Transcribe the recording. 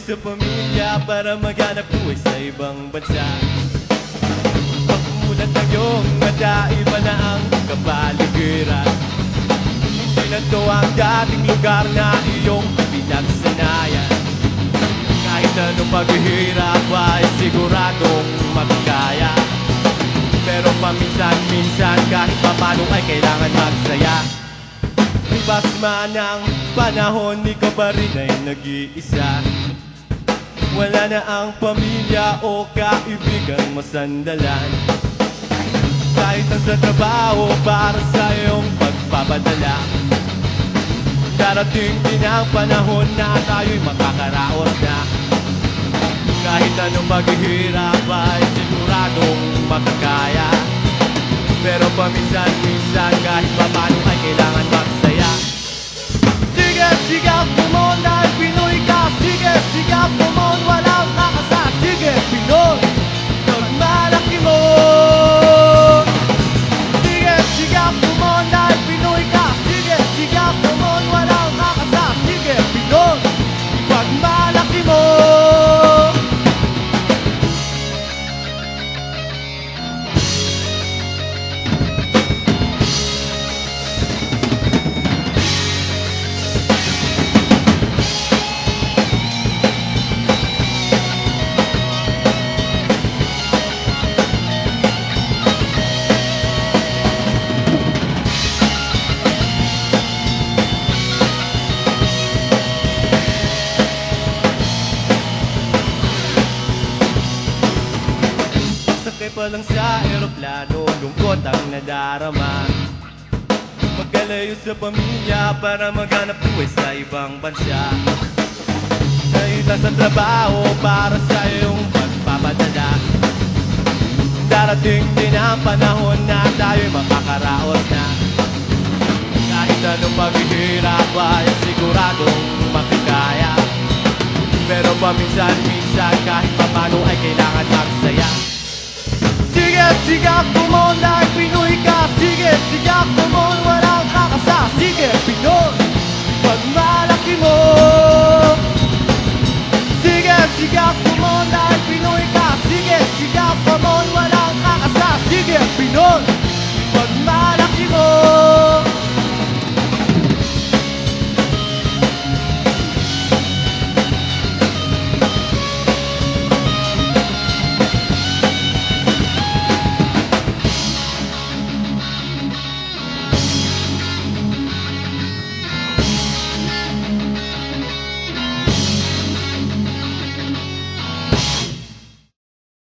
sa pamilya para maghanap buhay sa ibang bansa. Pagmulat ng iyong mata, iba na ang kapaligiran. Hindi na to ang dating lugar na iyong pinagsanayan. Kahit anong paghihirap ay siguradong magkaya. Pero paminsan-minsan kahit papano ay kailangan magsaya. Ibas man ang panahon, ikaw pa rin ay nag-iisa. Wala na ang pamilya o kaibigan masandalan. Kahit ang sa trabaho para sa iyong pagpapadala. Darating din ang panahon na tayo'y makakaraos na. Kahit anong paghihirap ay siguradong makakaya. Pero paminsan-minsan kahit papano ay kailangan magsaya. Sige, sigap mo mo dahil Pinoy ka. Sige, sigap mo mo walang kakasa. Sige, Pinoy, pagmalaki mo. Sige, sigap mo mo dahil Pinoy ka. Sige, sigap mo mo walang kakasa. Sige, Pinoy, pagmalaki mo. Sakay pa lang sa eroplano, lungkot ang nadarama. Magkalayo sa pamilya para maghanap buhay sa ibang bansa. Naila sa trabaho para sa iyong pagpapadala. Darating din ang panahon na tayo'y makakaraos na. Kahit anong paghihirap ay siguradong makikaya. Pero paminsan-minsan kahit papano ay kailangan magsaya. Sige, sigap mo mo dahil Pinoy ka. Sige, sigap mo mo walang kakasa. Sige, Pinoy, pagmalaki mo. Sige, sigap mo mo dahil